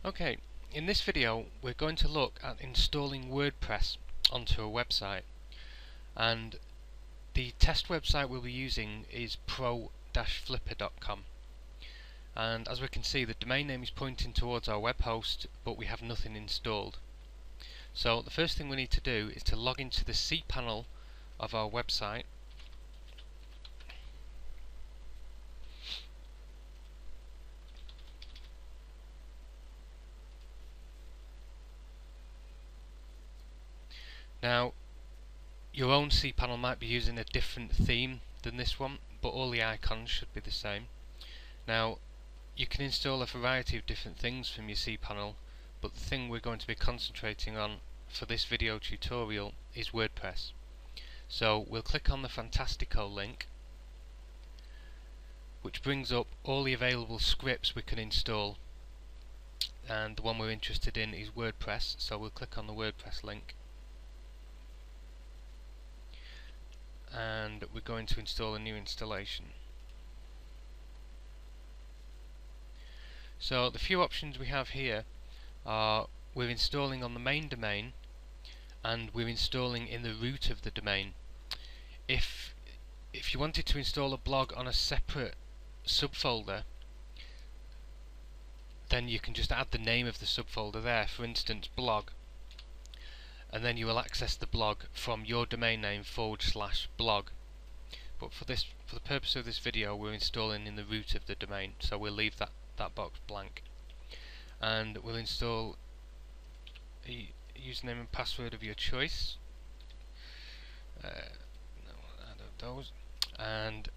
Okay, in this video we're going to look at installing WordPress onto a website, and the test website we'll be using is pro-flipper.com, and as we can see the domain name is pointing towards our web host, but we have nothing installed. So the first thing we need to do is to log into the cPanel of our website. Now, your own cPanel might be using a different theme than this one, but all the icons should be the same. Now, you can install a variety of different things from your cPanel, but the thing we're going to be concentrating on for this video tutorial is WordPress. So we'll click on the Fantastico link, which brings up all the available scripts we can install, and the one we're interested in is WordPress, so we'll click on the WordPress link. And we're going to install a new installation. So the few options we have here are we're installing on the main domain and we're installing in the root of the domain. If you wanted to install a blog on a separate subfolder, then you can just add the name of the subfolder there, for instance blog, and then you will access the blog from your domain name /blog. But for the purpose of this video, we're installing in the root of the domain, so we'll leave that box blank, and we'll install a username and password of your choice. No, add those, and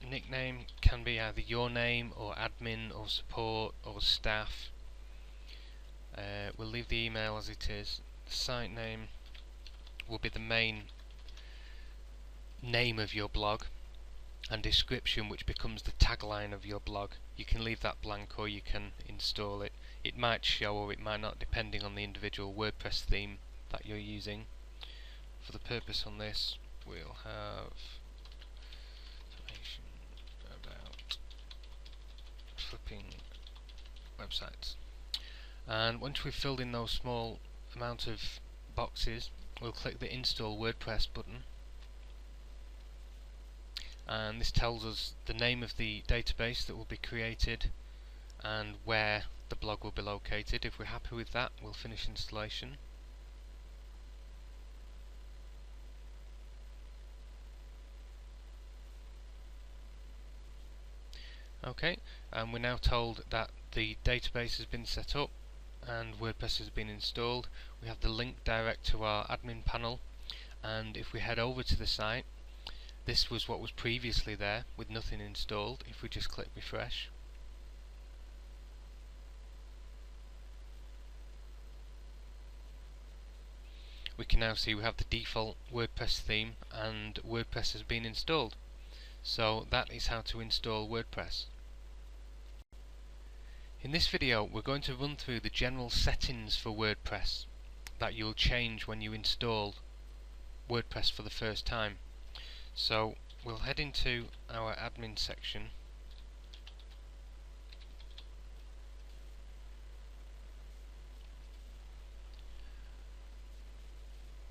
nickname can be either your name or admin or support or staff. We'll leave the email as it is. The site name will be the main name of your blog, and description, which becomes the tagline of your blog. You can leave that blank or you can install it. It might show or it might not, depending on the individual WordPress theme that you're using. For the purpose on this, we'll have information about flipping websites. And once we've filled in those small amount of boxes, we'll click the Install WordPress button, and this tells us the name of the database that will be created and where the blog will be located. If we're happy with that, we'll finish installation. Okay, and we're now told that the database has been set up and WordPress has been installed. We have the link direct to our admin panel, and if we head over to the site, this was what was previously there with nothing installed. If we just click refresh, we can now see we have the default WordPress theme and WordPress has been installed. So that is how to install WordPress. In this video we're going to run through the general settings for WordPress that you'll change when you install WordPress for the first time. So we'll head into our admin section,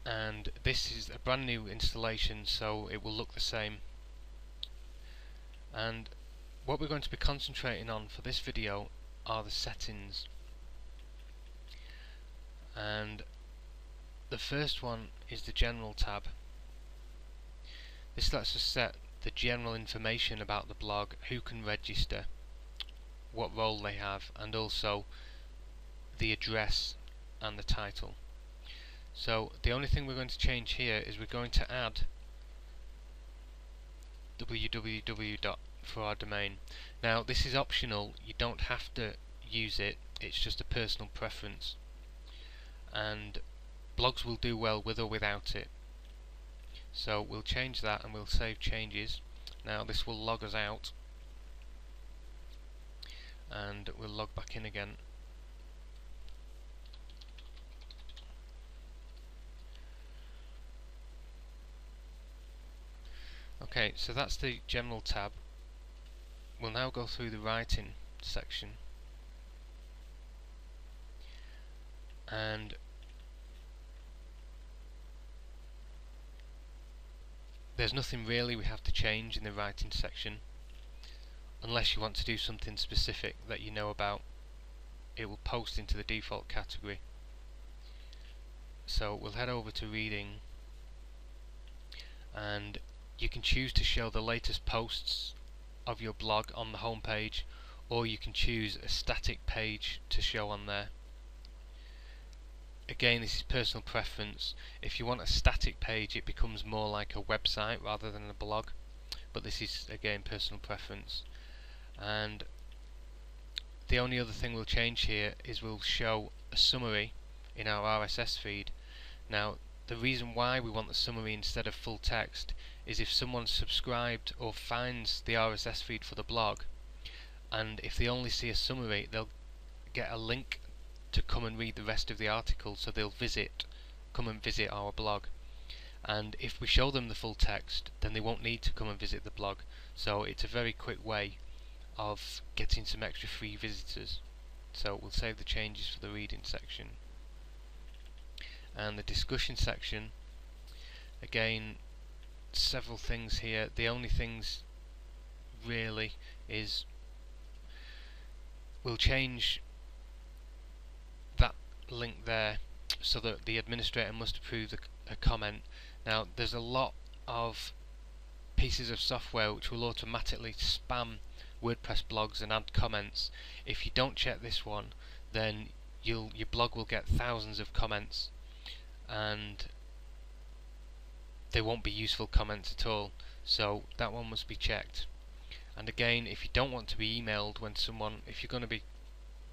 and this is a brand new installation, so it will look the same. And what we're going to be concentrating on for this video are the settings, and the first one is the General tab. This lets us set the general information about the blog, who can register, what role they have, and also the address and the title. So the only thing we're going to change here is we're going to add www. for our domain. Now this is optional, you don't have to use it, it's just a personal preference, and blogs will do well with or without it. So we'll change that and we'll save changes. Now this will log us out and we'll log back in again. Okay, so that's the General tab. We'll now go through the writing section. and there's nothing really we have to change in the writing section unless you want to do something specific that you know about. It will post into the default category. So we'll head over to reading, and you can choose to show the latest posts of your blog on the home page, or you can choose a static page to show on there. Again, this is personal preference. If you want a static page, it becomes more like a website rather than a blog, but this is again personal preference. And the only other thing we'll change here is we'll show a summary in our RSS feed. Now, the reason why we want the summary instead of full text is if someone's subscribed or finds the RSS feed for the blog, and if they only see a summary, they'll get a link to come and read the rest of the article, so they'll come and visit our blog. And if we show them the full text, then they won't need to come and visit the blog. So it's a very quick way of getting some extra free visitors. So we'll save the changes for the reading section. And the discussion section, again, several things here. The only things really is we'll change that link there so that the administrator must approve a comment. Now, there's a lot of pieces of software which will automatically spam WordPress blogs and add comments. If you don't check this one, then your blog will get thousands of comments, and they won't be useful comments at all. So that one must be checked. And again, if you don't want to be emailed when if you're going to be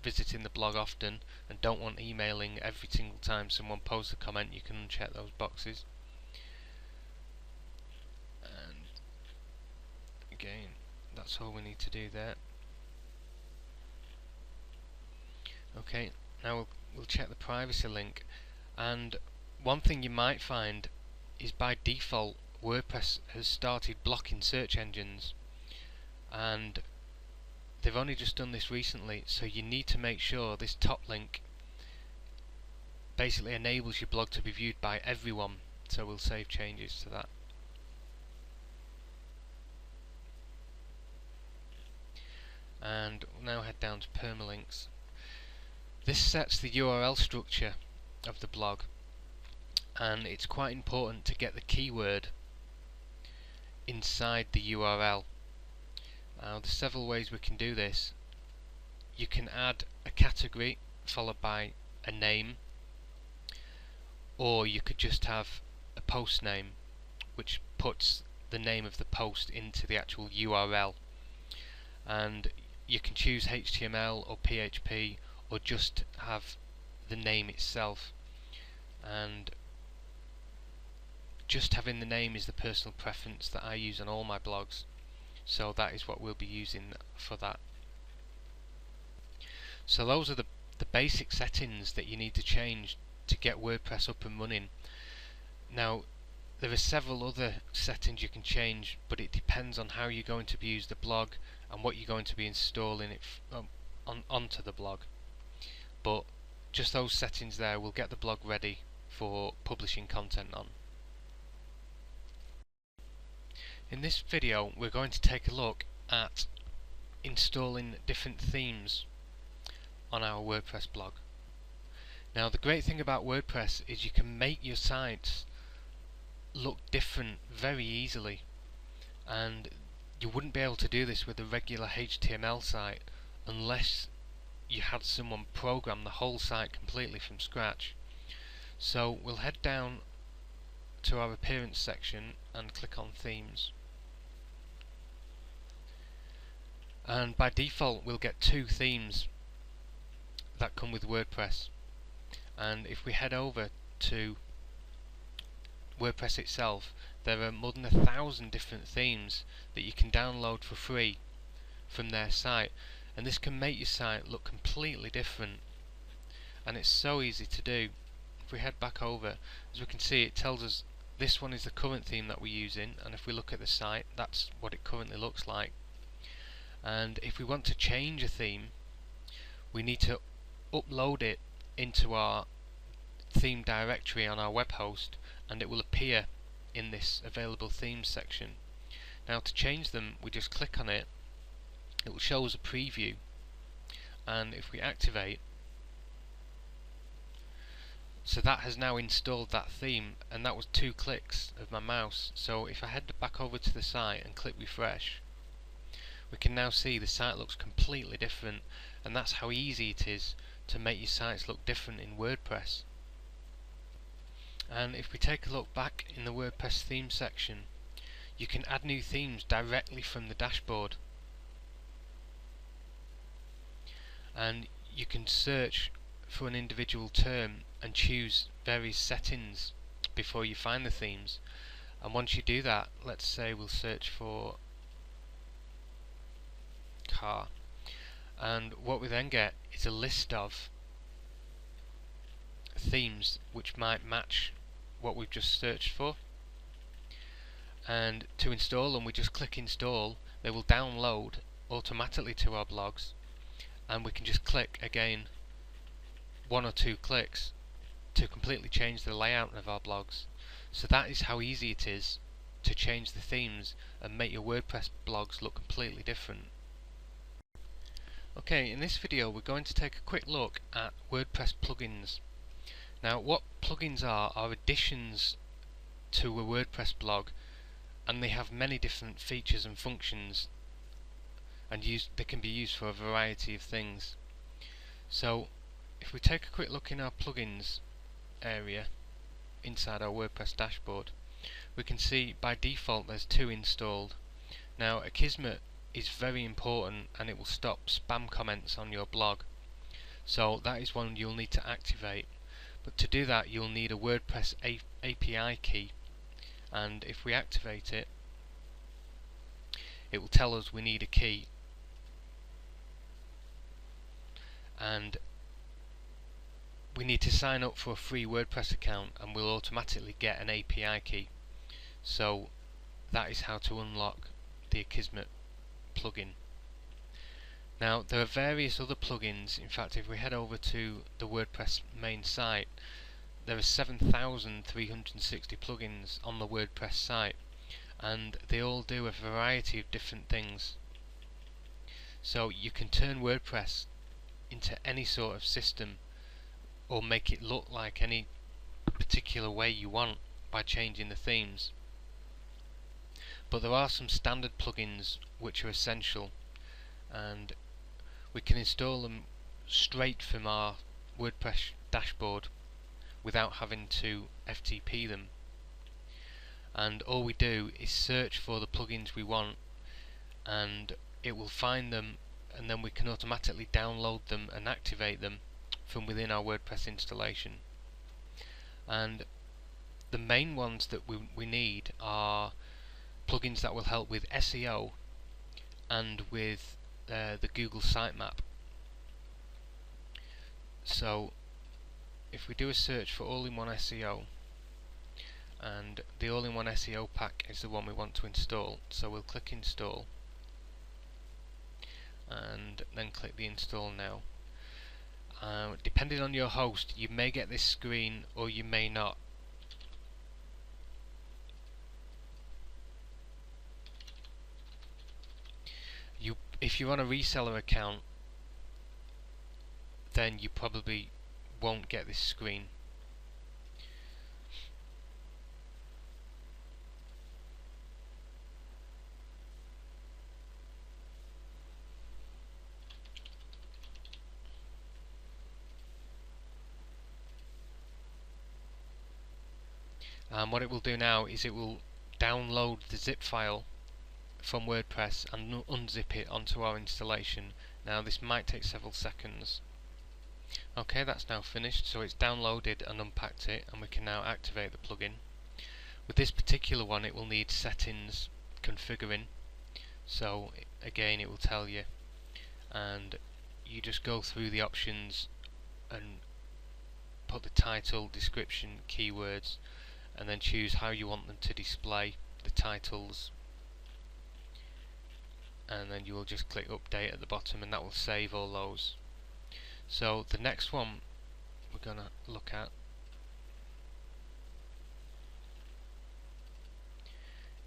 visiting the blog often and don't want emailing every single time someone posts a comment, you can uncheck those boxes. And again, that's all we need to do there. Okay, now we'll check the privacy link. And one thing you might find is by default WordPress has started blocking search engines, and they've only just done this recently, so you need to make sure this top link basically enables your blog to be viewed by everyone. So we'll save changes to that. And we'll now head down to permalinks. This sets the URL structure of the blog, and it's quite important to get the keyword inside the URL. Now, there's several ways we can do this. You can add a category followed by a name, or you could just have a post name which puts the name of the post into the actual URL. And you can choose HTML or PHP, or just have the name itself. And just having the name is the personal preference that I use on all my blogs, so that is what we'll be using for that. So those are the basic settings that you need to change to get WordPress up and running. Now, there are several other settings you can change, but it depends on how you're going to use the blog and what you're going to be installing it onto the blog. But just those settings there will get the blog ready for publishing content on. In this video, we're going to take a look at installing different themes on our WordPress blog. Now, the great thing about WordPress is you can make your sites look different very easily, and you wouldn't be able to do this with a regular HTML site unless you had someone program the whole site completely from scratch. So we'll head down to our appearance section and click on themes, and by default we'll get 2 themes that come with WordPress. And if we head over to WordPress itself, there are more than 1,000 different themes that you can download for free from their site, and this can make your site look completely different, and it's so easy to do. If we head back over, as we can see, it tells us this one is the current theme that we're using, and if we look at the site, that's what it currently looks like. And if we want to change a theme, we need to upload it into our theme directory on our web host, and it will appear in this available themes section. Now to change them, we just click on it, it will show us a preview, and if we activate, so that has now installed that theme, and that was 2 clicks of my mouse. So if I head back over to the site and click refresh, we can now see the site looks completely different, and that's how easy it is to make your sites look different in WordPress. And if we take a look back in the WordPress theme section, you can add new themes directly from the dashboard, and you can search for an individual term and choose various settings before you find the themes. And once you do that, let's say we'll search for car, and what we then get is a list of themes which might match what we've just searched for. And to install them, we just click install. They will download automatically to our blogs, and we can just click again 1 or 2 clicks to completely change the layout of our blogs. So that is how easy it is to change the themes and make your WordPress blogs look completely different. Okay, in this video we're going to take a quick look at WordPress plugins. Now, what plugins are additions to a WordPress blog, and they have many different features and functions, and they can be used for a variety of things. So if we take a quick look in our plugins area inside our WordPress dashboard, we can see by default there's 2 installed. Now, Akismet is very important, and it will stop spam comments on your blog, so that is one you'll need to activate. But to do that, you'll need a WordPress API key, and if we activate it, it will tell us we need a key, and we need to sign up for a free WordPress account, and we'll automatically get an API key. So that is how to unlock the Akismet plugin. Now, there are various other plugins. In fact, if we head over to the WordPress main site, there are 7,360 plugins on the WordPress site, and they all do a variety of different things. So you can turn WordPress into any sort of system, or make it look like any particular way you want by changing the themes. But there are some standard plugins which are essential, and we can install them straight from our WordPress dashboard without having to FTP them. And all we do is search for the plugins we want, and it will find them, and then we can automatically download them and activate them from within our WordPress installation. And the main ones that we need are plugins that will help with SEO and with the Google sitemap. So if we do a search for all-in-one SEO, and the all-in-one SEO pack is the one we want to install, so we'll click install and then click the install now. Depending on your host, you may get this screen or you may not. If you're on a reseller account, then you probably won't get this screen. What it will do now is it will download the zip file from WordPress and unzip it onto our installation. Now, this might take several seconds. Okay, that's now finished, so it's downloaded and unpacked it, and we can now activate the plugin. With this particular one, it will need settings configuring, so again it will tell you, and you just go through the options and put the title, description, keywords, and then choose how you want them to display the titles, and then you will just click update at the bottom, and that will save all those. So the next one we're going to look at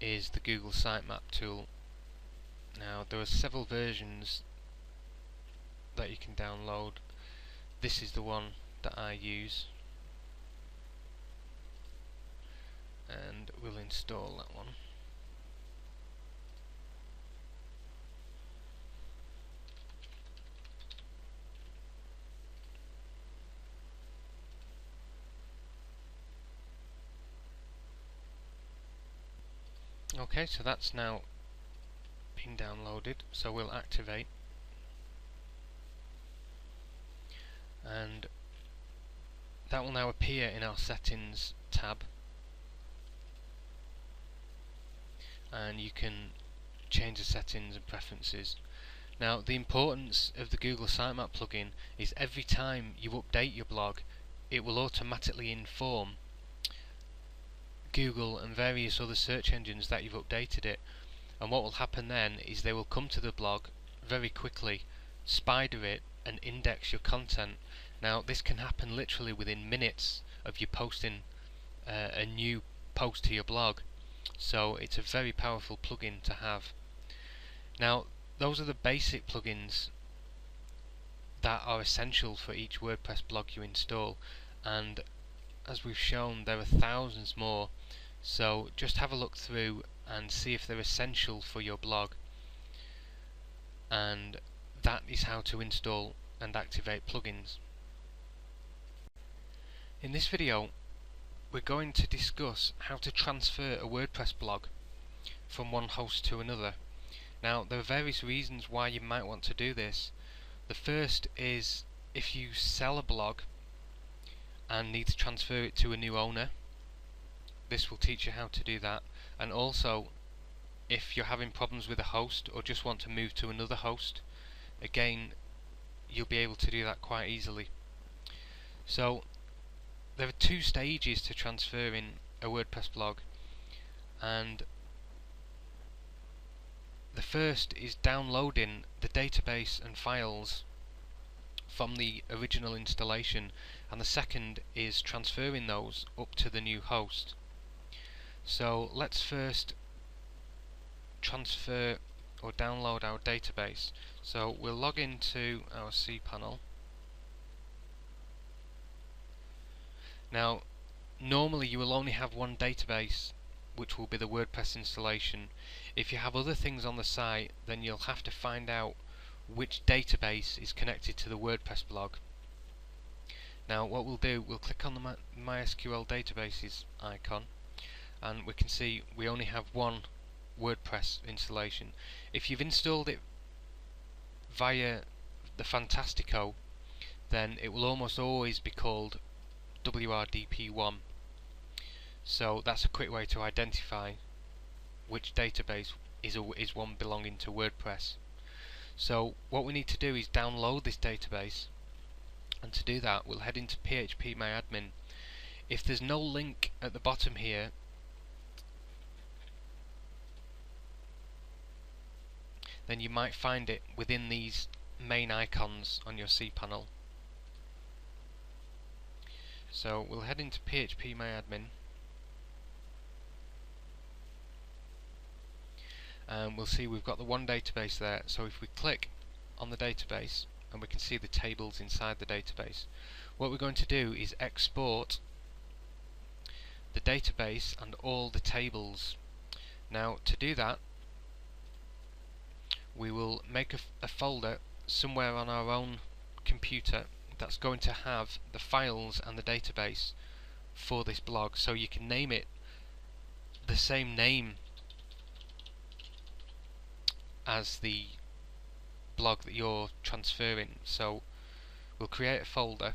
is the Google Sitemap tool. Now there are several versions that you can download. This is the one that I use, and we'll install that one. Okay, so that's now been downloaded, so we'll activate, and that will now appear in our settings tab, and you can change the settings and preferences. Now the importance of the Google Sitemap plugin is every time you update your blog, it will automatically inform Google and various other search engines that you've updated it, and what will happen then is they will come to the blog very quickly, spider it and index your content. Now this can happen literally within minutes of you posting a new post to your blog, so it's a very powerful plugin to have. Now those are the basic plugins that are essential for each WordPress blog you install, and as we've shown there are thousands more, so just have a look through and see if they're essential for your blog, and that is how to install and activate plugins. In this video we're going to discuss how to transfer a WordPress blog from one host to another. Now there are various reasons why you might want to do this. The first is if you sell a blog and need to transfer it to a new owner, this will teach you how to do that. And also if you're having problems with a host or just want to move to another host, again you'll be able to do that quite easily. So there are two stages to transferring a WordPress blog, and the first is downloading the database and files from the original installation, and the second is transferring those up to the new host. So let's first transfer or download our database. So we'll log into our cPanel. Now normally you will only have one database, which will be the WordPress installation. If you have other things on the site, then you'll have to find out which database is connected to the WordPress blog. Now what we'll do, we'll click on the MySQL databases icon, and we can see we only have one WordPress installation. If you've installed it via the Fantastico, then it will almost always be called WRDP1. So that's a quick way to identify which database is one belonging to WordPress. So what we need to do is download this database, and to do that we'll head into phpMyAdmin. If there's no link at the bottom here, then you might find it within these main icons on your cPanel. So we'll head into phpMyAdmin, and we'll see we've got the one database there. So if we click on the database, and we can see the tables inside the database, what we're going to do is export the database and all the tables. Now to do that, we will make a folder somewhere on our own computer that's going to have the files and the database for this blog, so you can name it the same name as the blog that you're transferring. So we'll create a folder,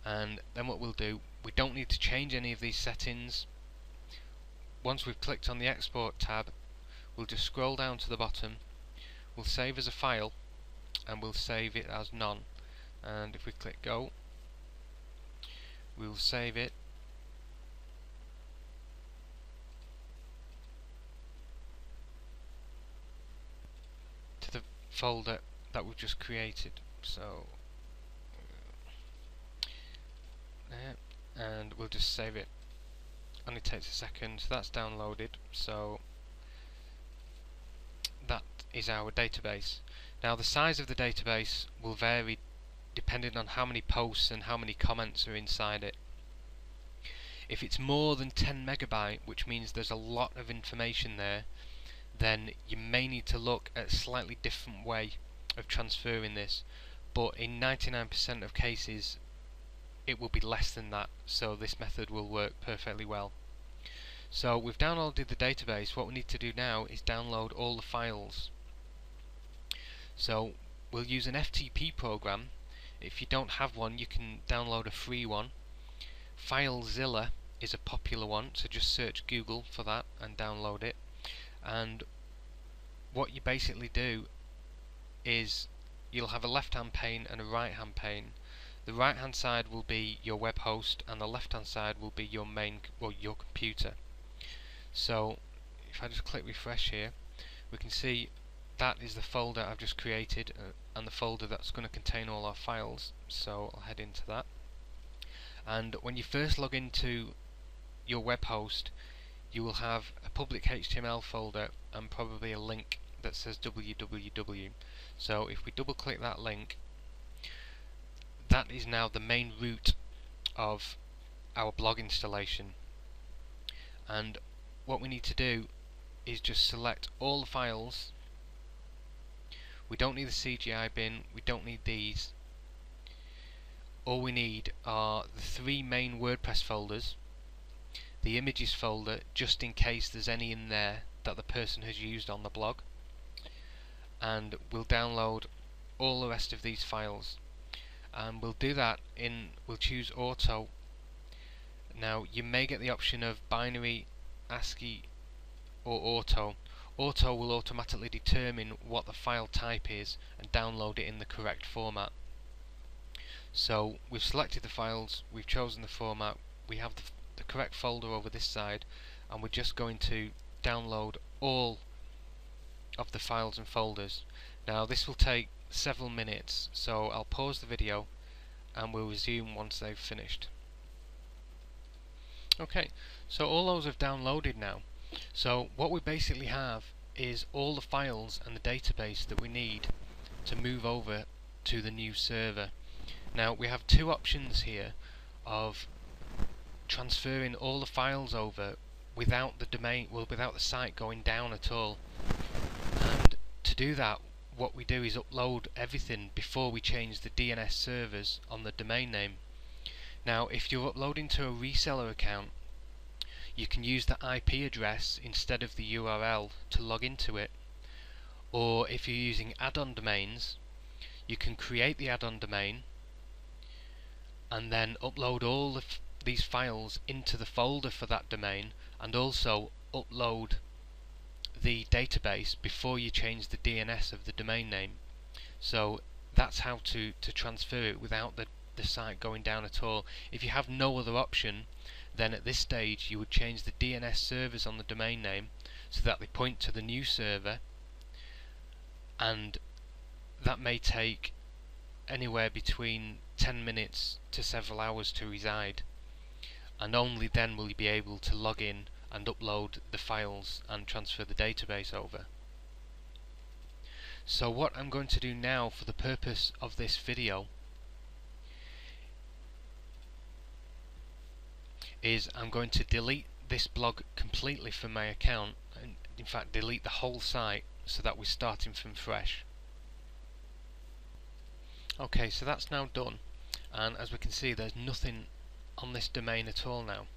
and then what we'll do, we don't need to change any of these settings. Once we've clicked on the export tab, we'll just scroll down to the bottom, we'll save as a file, and we'll save it as none. And if we click go, we'll save it to the folder that we've just created. So there, and we'll just save it only takes a second. So that's downloaded. So that is our database. Now the size of the database will vary depending on how many posts and how many comments are inside it. If it's more than 10 megabyte, which means there's a lot of information there, then you may need to look at a slightly different way of transferring this. But in 99% of cases it will be less than that, so this method will work perfectly well. So we've downloaded the database. What we need to do now is download all the files. So we'll use an FTP program. If you don't have one, you can download a free one. FileZilla is a popular one, so just search Google for that and download it. And what you basically do is you'll have a left hand pane and a right hand pane. The right hand side will be your web host and the left hand side will be your your computer. So if I just click refresh here, we can see that is the folder I've just created and the folder that's going to contain all our files. So I'll head into that. And when you first log into your web host, you will have a public HTML folder and probably a link that says www. So if we double click that link, that is now the main root of our blog installation. And what we need to do is just select all the files. We don't need the CGI bin, we don't need these. All we need are the 3 main WordPress folders, the images folder just in case there's any in there that the person has used on the blog, and we'll download all the rest of these files. And we'll do that we'll choose auto. Now you may get the option of binary, ASCII or auto. Auto will automatically determine what the file type is and download it in the correct format. So we've selected the files, we've chosen the format, we have the correct folder over this side, and we're just going to download all of the files and folders. Now this will take several minutes, so I'll pause the video and we'll resume once they've finished. Okay, so all those have downloaded now. So what we basically have is all the files and the database that we need to move over to the new server. Now we have 2 options here of transferring all the files over without the domain, without the site going down at all. And to do that, what we do is upload everything before we change the DNS servers on the domain name. Now if you're uploading to a reseller account, you can use the IP address instead of the URL to log into it. Or if you're using add-on domains, you can create the add-on domain and then upload all these files into the folder for that domain, and also upload the database before you change the DNS of the domain name. So that's how to transfer it without the site going down at all. If you have no other option, then at this stage you would change the DNS servers on the domain name so that they point to the new server, and that may take anywhere between 10 minutes to several hours to reside, and only then will you be able to log in and upload the files and transfer the database over. So what I'm going to do now for the purpose of this video is I'm going to delete this blog completely from my account, and in fact delete the whole site so that we're starting from fresh. Okay, so that's now done, and as we can see there's nothing on this domain at all now.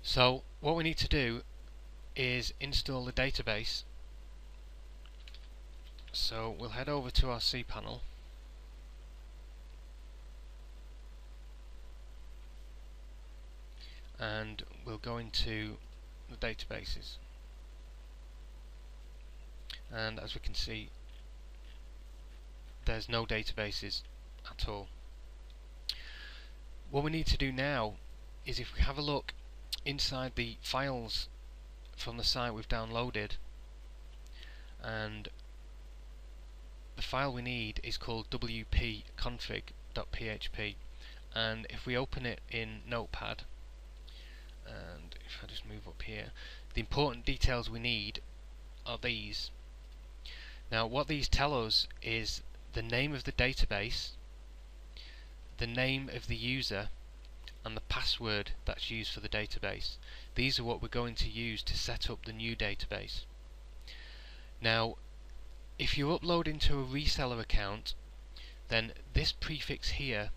So what we need to do is install the database. So we'll head over to our cPanel, and we'll go into the databases, and as we can see there's no databases at all. What we need to do now is, if we have a look inside the files from the site we've downloaded, and the file we need is called wp-config.php, and if we open it in Notepad move up here. The important details we need are these. Now what these tell us is the name of the database, the name of the user, and the password that's used for the database. These are what we're going to use to set up the new database. Now if you upload into a reseller account, then this prefix here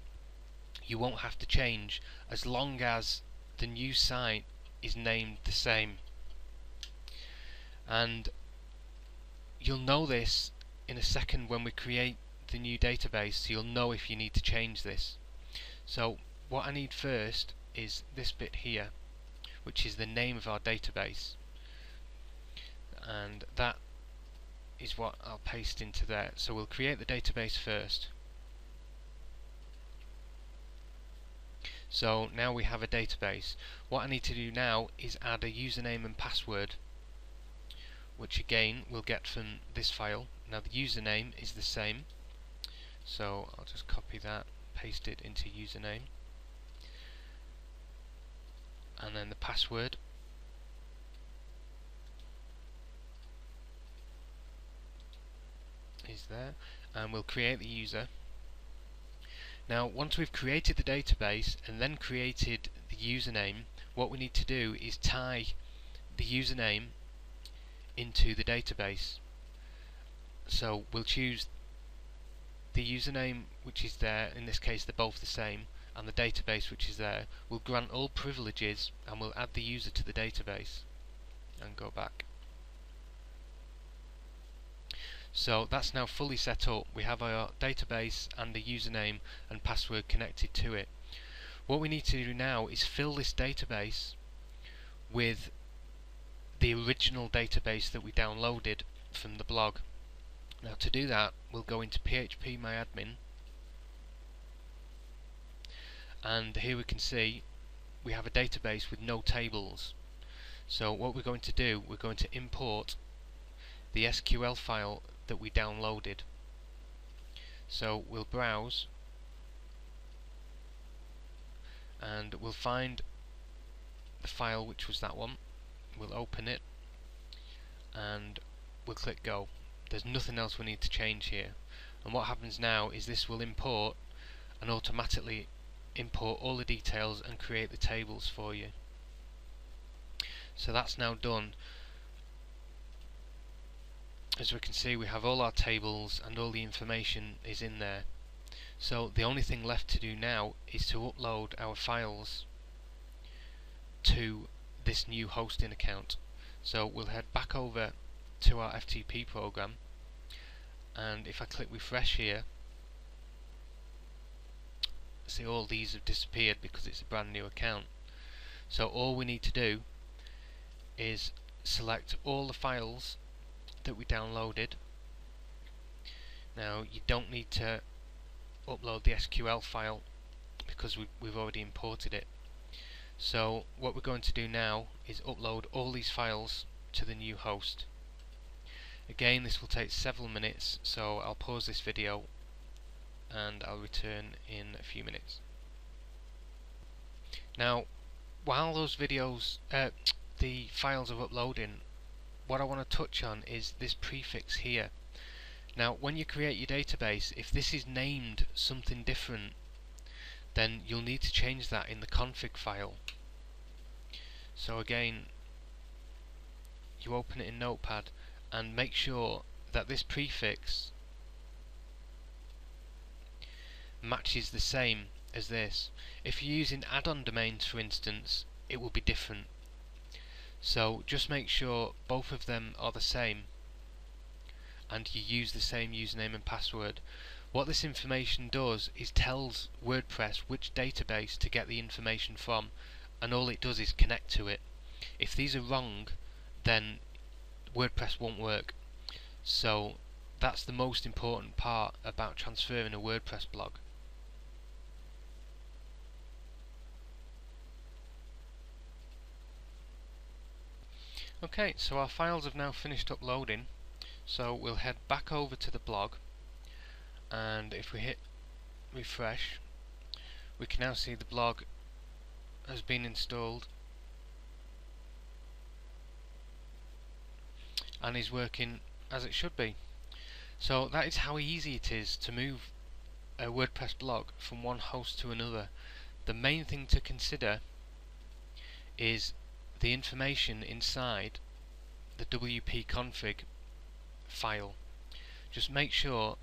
you won't have to change as long as the new site is named the same. And you'll know this in a second when we create the new database, so you'll know if you need to change this. So what I need first is this bit here, which is the name of our database, and that is what I'll paste into there. So we'll create the database first. So now we have a database. What I need to do now is add a username and password, which again we'll get from this file. Now the username is the same, so I'll just copy that, paste it into username, and then the password is there, and we'll create the user. Now once we've created the database and then created the username, what we need to do is tie the username into the database. So we'll choose the username which is there, in this case they're both the same, and the database which is there. We'll grant all privileges and we'll add the user to the database and go back. So that's now fully set up. We have our database and the username and password connected to it. What we need to do now is fill this database with the original database that we downloaded from the blog. Now to do that, we'll go into phpMyAdmin, and here we can see we have a database with no tables. So what we're going to do, we're going to import the SQL file that we downloaded. So we'll browse and we'll find the file which was that one. We'll open it and we'll click go. There's nothing else we need to change here, and what happens now is this will import and automatically import all the details and create the tables for you. So that's now done. As we can see, we have all our tables and all the information is in there. So the only thing left to do now is to upload our files to this new hosting account. So we'll head back over to our FTP program, and if I click refresh here, see all these have disappeared because it's a brand new account. So all we need to do is select all the files that we downloaded. Now you don't need to upload the SQL file because we've already imported it. So what we're going to do now is upload all these files to the new host. Again, this will take several minutes, so I'll pause this video and I'll return in a few minutes. Now while those videos, the files are uploading, what I want to touch on is this prefix here. Now when you create your database, if this is named something different, then you'll need to change that in the config file. So again, you open it in Notepad and make sure that this prefix matches the same as this. If you're using add-on domains, for instance, it will be different. So just make sure both of them are the same and you use the same username and password. What this information does is tells WordPress which database to get the information from, and all it does is connect to it. If these are wrong, then WordPress won't work. So that's the most important part about transferring a WordPress blog. Okay, so our files have now finished uploading, so we'll head back over to the blog, and if we hit refresh, we can now see the blog has been installed and is working as it should be. So that is how easy it is to move a WordPress blog from one host to another. The main thing to consider is the information inside the WP config file. Just make sure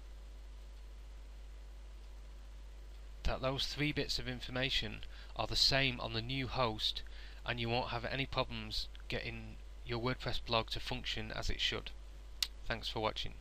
that those 3 bits of information are the same on the new host, and you won't have any problems getting your WordPress blog to function as it should. Thanks for watching.